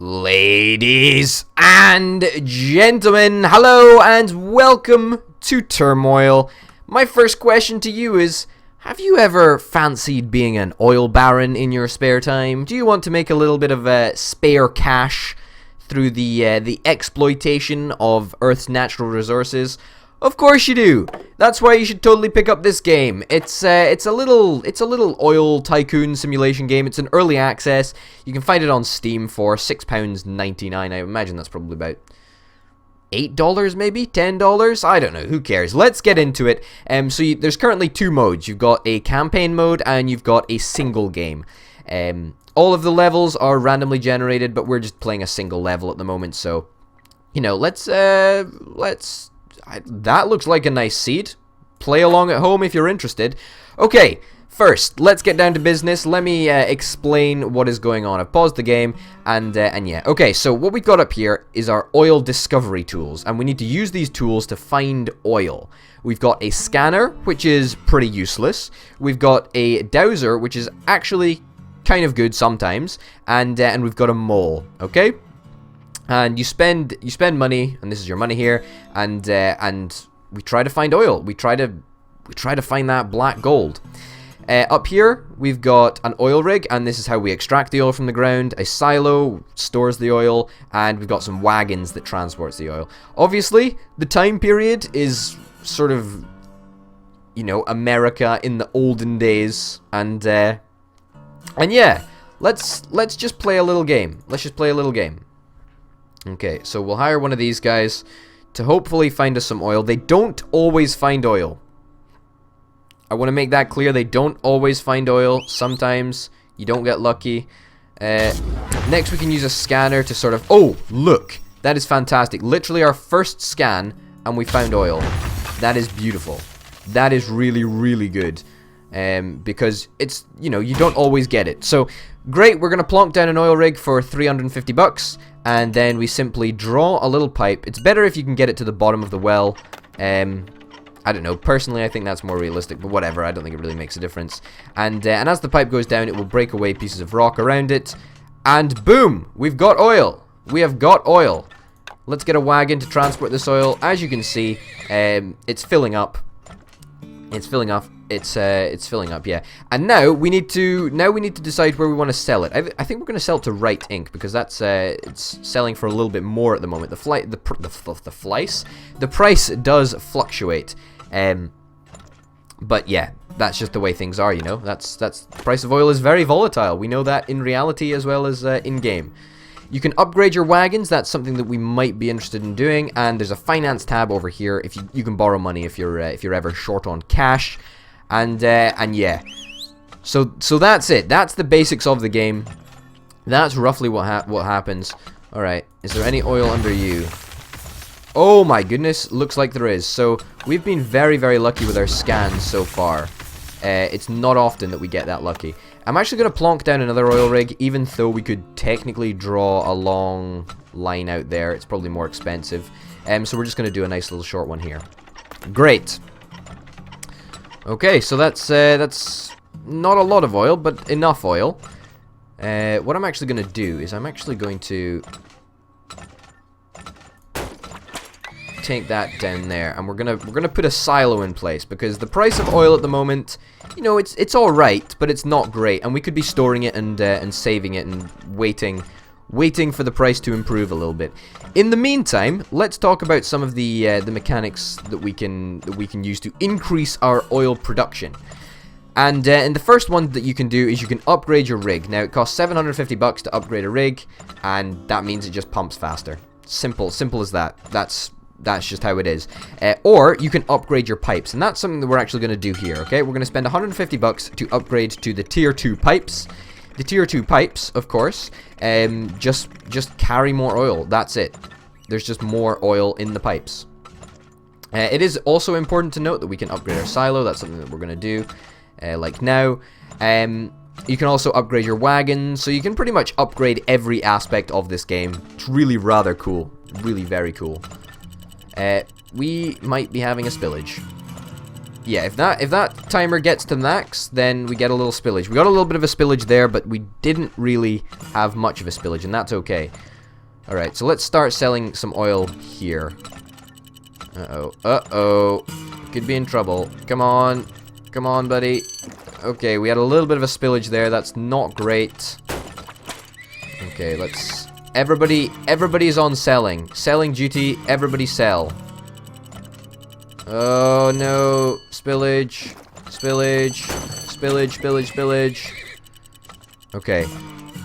Ladies and gentlemen, hello and welcome to Turmoil. My first question to you is, have you ever fancied being an oil baron in your spare time? Do you want to make a little bit of spare cash through the exploitation of Earth's natural resources? Of course you do. That's why you should totally pick up this game. It's a little oil tycoon simulation game. It's an early access. You can find it on Steam for £6.99. I imagine that's probably about $8 maybe? $10? I don't know. Who cares? Let's get into it. There's currently two modes. You've got a campaign mode and you've got a single game. All of the levels are randomly generated, but we're just playing a single level at the moment. So, you know, let's. That looks like a nice seed. Play along at home if you're interested. Okay, first, let's get down to business. Let me explain what is going on. I've paused the game, and yeah. Okay, so what we've got up here is our oil discovery tools, and we need to use these tools to find oil. We've got a scanner, which is pretty useless. We've got a dowser, which is actually kind of good sometimes, and we've got a mole. Okay. And you spend money, and this is your money here, and we try to find oil. We try to find that black gold. Up here we've got an oil rig, and this is how we extract the oil from the ground. A silo stores the oil, and we've got some wagons that transports the oil. Obviously, the time period is sort of, you know, America in the olden days, and yeah, let's just play a little game. Let's just play a little game. Okay, so we'll hire one of these guys to hopefully find us some oil. They don't always find oil. I want to make that clear. They don't always find oil. Sometimes you don't get lucky. Next, we can use a scanner to sort of... Oh, look. That is fantastic. Literally our first scan, and we found oil. That is beautiful. That is really, really good. Because it's, you know, you don't always get it. So, great. We're going to plonk down an oil rig for 350 bucks. And then we simply draw a little pipe. It's better if you can get it to the bottom of the well. I don't know. Personally, I think that's more realistic, but whatever. I don't think it really makes a difference. And as the pipe goes down, it will break away pieces of rock around it. And boom! We've got oil. We have got oil. Let's get a wagon to transport this oil. As you can see, it's filling up. It's filling up. It's filling up, yeah. And now we need to decide where we want to sell it. I think we're going to sell it to Right Inc. because that's it's selling for a little bit more at the moment. The price does fluctuate. But yeah, that's just the way things are, you know. The price of oil is very volatile. We know that in reality as well as in game. You can upgrade your wagons. That's something that we might be interested in doing. And there's a finance tab over here. If you can borrow money if you're ever short on cash. And yeah, so that's it. That's the basics of the game. That's roughly what happens. All right, is there any oil under you? Oh my goodness, looks like there is. So we've been very, very lucky with our scans so far. It's not often that we get that lucky. I'm actually going to plonk down another oil rig, even though we could technically draw a long line out there. It's probably more expensive. So we're just going to do a nice little short one here. Great. Okay, so that's not a lot of oil, but enough oil. What I'm actually going to do is I'm actually going to take that down there, and we're gonna put a silo in place because the price of oil at the moment, you know, it's all right, but it's not great, and we could be storing it and saving it and waiting for the price to improve a little bit. In the meantime, let's talk about some of the mechanics that we can use to increase our oil production. And the first one that you can do is you can upgrade your rig. Now it costs 750 bucks to upgrade a rig, and that means it just pumps faster. Simple as that. That's just how it is. Or you can upgrade your pipes, and that's something that we're actually going to do here. Okay, we're going to spend 150 bucks to upgrade to the tier 2 pipes. The tier 2 pipes, of course, just carry more oil. That's it. There's just more oil in the pipes. It is also important to note that we can upgrade our silo. That's something that we're going to do, like now. You can also upgrade your wagon, so you can pretty much upgrade every aspect of this game. It's really rather cool. Really very cool. We might be having a spillage. yeah, if that timer gets to max, then we get a little spillage. We got a little bit of a spillage there, but we didn't really have much of a spillage, and that's okay. Alright, so let's start selling some oil here. Uh-oh. Uh-oh. Could be in trouble. Come on. Come on, buddy. Okay, we had a little bit of a spillage there. That's not great. Okay, let's... Everybody's on selling. Selling duty. Everybody sell. Oh, no. Spillage. Spillage. Spillage, spillage, spillage. Okay.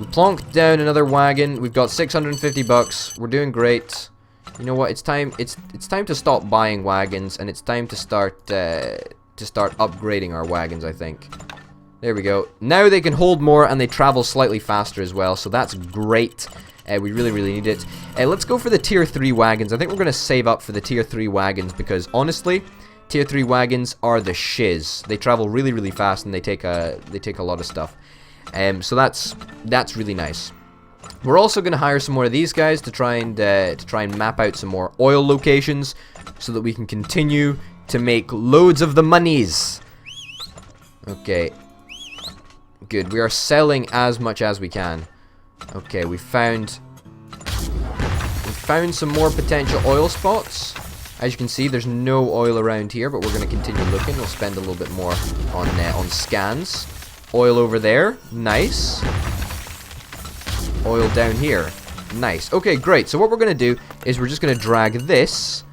We plonked down another wagon. We've got 650 bucks. We're doing great. You know what? It's time to stop buying wagons, and it's time to start upgrading our wagons, I think. There we go. Now they can hold more, and they travel slightly faster as well, so that's great. We really, really need it. Let's go for the tier 3 wagons. I think we're going to save up for the tier 3 wagons because, honestly, tier 3 wagons are the shiz. They travel really, really fast, and they take a lot of stuff. So that's really nice. We're also going to hire some more of these guys to try and map out some more oil locations so that we can continue to make loads of the monies. Okay. Good. We are selling as much as we can. Okay, we found some more potential oil spots. As you can see, there's no oil around here, but we're going to continue looking. We'll spend a little bit more on scans. Oil over there. Nice. Oil down here. Nice. Okay, great. So what we're going to do is we're just going to drag this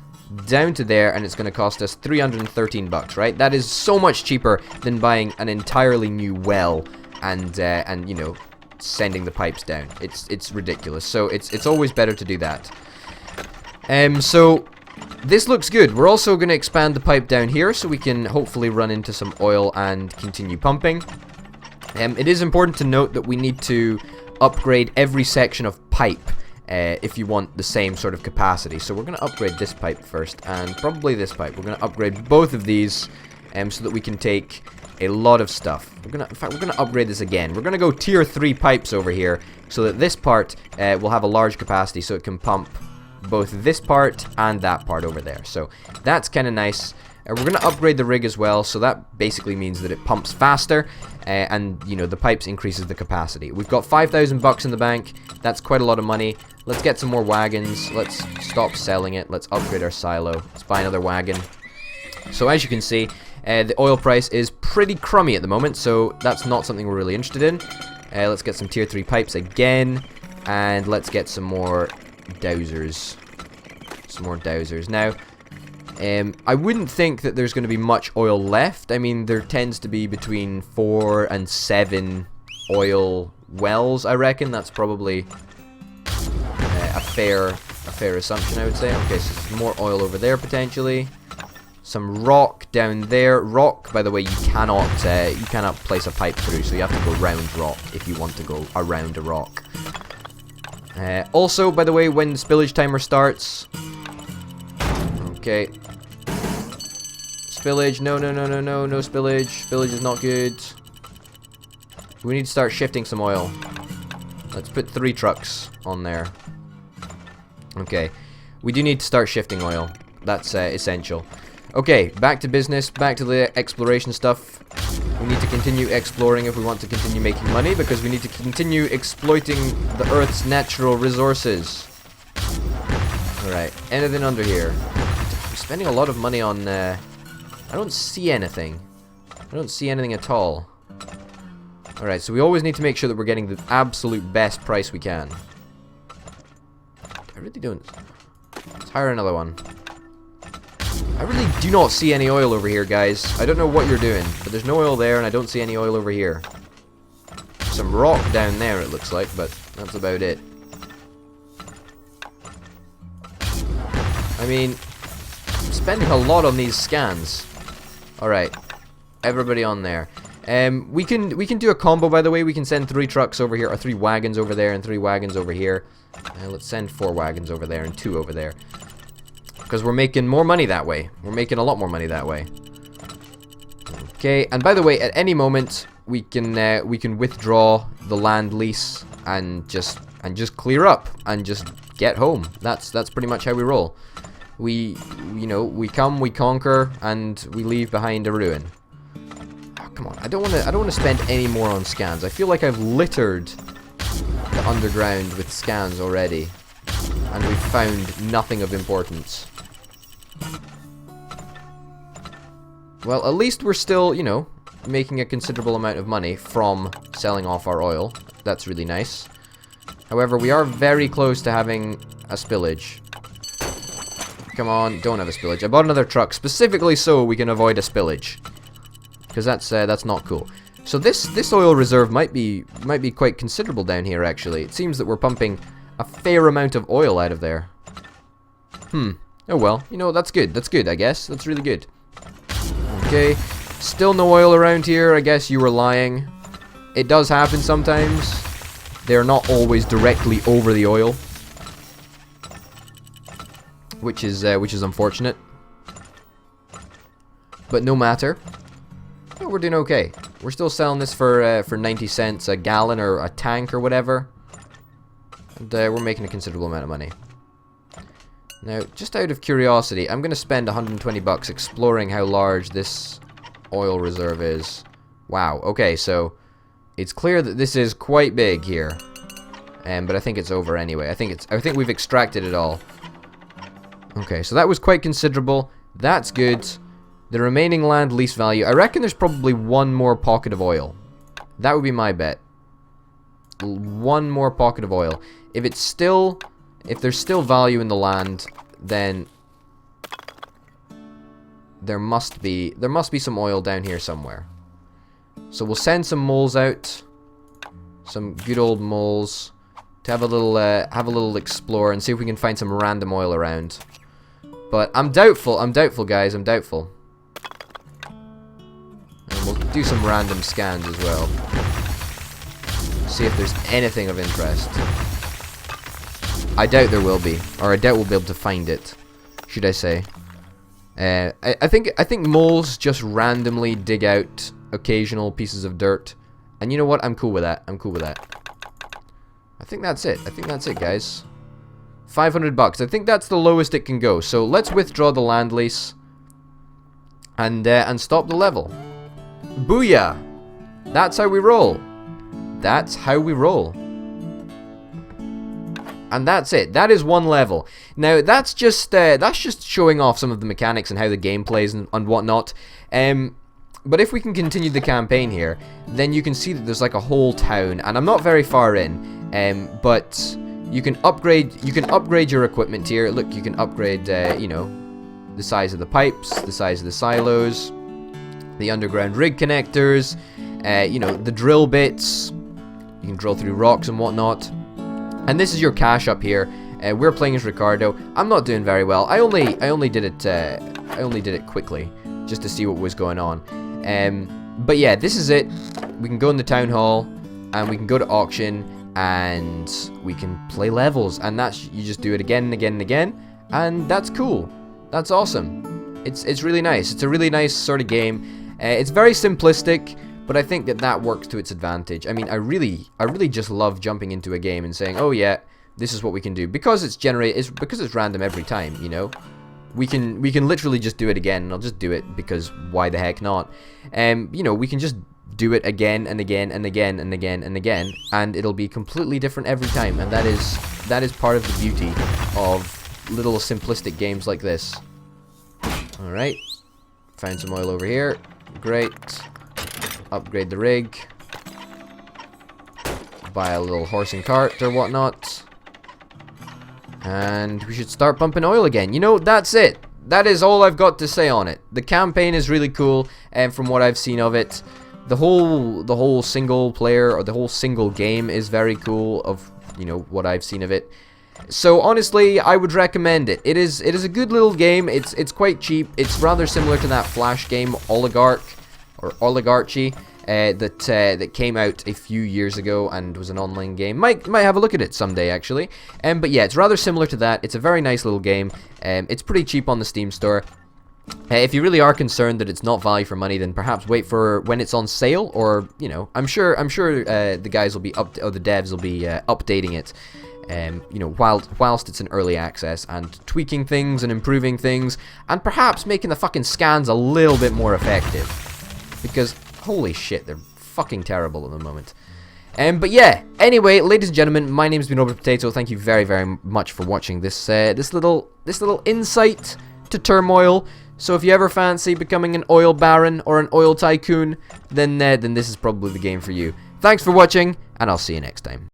down to there, and it's going to cost us 313 bucks, right? That is so much cheaper than buying an entirely new well and you know, sending the pipes down. It's ridiculous. So it's always better to do that. So this looks good. We're also going to expand the pipe down here so we can hopefully run into some oil and continue pumping. It is important to note that we need to upgrade every section of pipe if you want the same sort of capacity. So we're going to upgrade this pipe first, and probably this pipe. We're going to upgrade both of these so that we can take a lot of stuff. In fact, we're going to upgrade this again. We're going to go tier 3 pipes over here so that this part will have a large capacity so it can pump both this part and that part over there. So that's kind of nice. We're going to upgrade the rig as well, so that basically means that it pumps faster, and, you know, the pipes increases the capacity. We've got 5,000 bucks in the bank. That's quite a lot of money. Let's get some more wagons. Let's stop selling it. Let's upgrade our silo. Let's buy another wagon. So as you can see, the oil price is pretty crummy at the moment, so that's not something we're really interested in. Let's get some tier 3 pipes again, and let's get some more dowsers. Some more dowsers. Now, I wouldn't think that there's going to be much oil left. I mean, there tends to be between 4 and 7 oil wells, I reckon. That's probably a fair assumption, I would say. Okay, so some more oil over there, potentially. Some rock down there. Rock, by the way, you cannot place a pipe through, so you have to go round rock if you want to go around a rock. Also, by the way, when the spillage timer starts... Okay. Spillage. No spillage. Spillage is not good. We need to start shifting some oil. Let's put 3 trucks on there. Okay. We do need to start shifting oil. That's essential. Okay, back to business. Back to the exploration stuff. We need to continue exploring if we want to continue making money, because we need to continue exploiting the Earth's natural resources. Alright, anything under here? I'm spending a lot of money on... I don't see anything. I don't see anything at all. Alright, so we always need to make sure that we're getting the absolute best price we can. I really don't... Let's hire another one. I really do not see any oil over here, guys. I don't know what you're doing, but there's no oil there, and I don't see any oil over here. Some rock down there, it looks like, but that's about it. I mean, I'm spending a lot on these scans. Alright, everybody on there. We can do a combo, by the way. We can send 3 trucks over here, or 3 wagons over there, and 3 wagons over here. Let's send 4 wagons over there, and 2 over there. Because we're making more money that way. We're making a lot more money that way. Okay, and by the way, at any moment we can withdraw the land lease and just clear up and just get home. That's pretty much how we roll. you know, we come, we conquer, and we leave behind a ruin. Oh, come on, I don't want to spend any more on scans. I feel like I've littered the underground with scans already, and we've found nothing of importance. Well, at least we're still, you know, making a considerable amount of money from selling off our oil. That's really nice. However, we are very close to having a spillage. Come on, don't have a spillage. I bought another truck specifically so we can avoid a spillage, because that's not cool. So this oil reserve might be quite considerable down here. Actually, it seems that we're pumping a fair amount of oil out of there. Oh well, you know, that's good. That's good, I guess. That's really good. Okay, still no oil around here. I guess you were lying. It does happen sometimes. They're not always directly over the oil, which is unfortunate. But no matter. Yeah, we're doing okay. We're still selling this for 90 cents a gallon or a tank or whatever. And we're making a considerable amount of money. Now, just out of curiosity, I'm going to spend 120 bucks exploring how large this oil reserve is. Wow, okay, so it's clear that this is quite big here. But I think it's over anyway. I think we've extracted it all. Okay, so that was quite considerable. That's good. The remaining land lease value. I reckon there's probably one more pocket of oil. That would be my bet. One more pocket of oil. If there's still value in the land, then there must be some oil down here somewhere. So we'll send some moles out. Some good old moles to have a little explore and see if we can find some random oil around. But I'm doubtful, guys, I'm doubtful. And we'll do some random scans as well. See if there's anything of interest. I doubt there will be, or I doubt we'll be able to find it, should I say. I think moles just randomly dig out occasional pieces of dirt. And you know what? I'm cool with that. I'm cool with that. I think that's it. I think that's it, guys. 500 bucks. I think that's the lowest it can go. So let's withdraw the land lease and stop the level. Booyah! That's how we roll. That's how we roll. And that's it. That is one level. Now that's just showing off some of the mechanics and how the game plays and whatnot. But if we can continue the campaign here, then you can see that there's like a whole town, and I'm not very far in. But you can upgrade your equipment here. Look, you can upgrade, you know, the size of the pipes, the size of the silos, the underground rig connectors, you know, the drill bits. You can drill through rocks and whatnot. And this is your cash up here. We're playing as Ricardo. I'm not doing very well. I only did it quickly just to see what was going on. But yeah, this is it. We can go in the town hall and we can go to auction and we can play levels, and that's, you just do it again and again and again, and that's cool. That's awesome. It's really nice. It's a really nice sort of game. It's very simplistic, but I think that works to its advantage. I mean, I really just love jumping into a game and saying, oh yeah, this is what we can do, because because it's random every time, you know. We can literally just do it again, and I'll just do it because why the heck not? You know, we can just do it again and again and again and again and again, and it'll be completely different every time, and that is part of the beauty of little simplistic games like this. Alright, found some oil over here. Great. Upgrade the rig. Buy a little horse and cart or whatnot. And we should start pumping oil again. You know, that's it. That is all I've got to say on it. The campaign is really cool, and from what I've seen of it, the whole single player or the whole single game is very cool, of, you know, what I've seen of it. So honestly, I would recommend it. It is a good little game. It's quite cheap. It's rather similar to that Flash game Oligarch or Oligarchy that came out a few years ago and was an online game. Might have a look at it someday, actually. But yeah, it's rather similar to that. It's a very nice little game. It's pretty cheap on the Steam store. If you really are concerned that it's not value for money, then perhaps wait for when it's on sale, or, you know, I'm sure the guys will be the devs will be updating it you know, whilst it's in early access, and tweaking things and improving things, and perhaps making the fucking scans a little bit more effective. Because, holy shit, they're fucking terrible at the moment. But yeah, anyway, ladies and gentlemen, my name's been Potato. Thank you very, very much for watching this this little insight to Turmoil. So if you ever fancy becoming an oil baron or an oil tycoon, then this is probably the game for you. Thanks for watching, and I'll see you next time.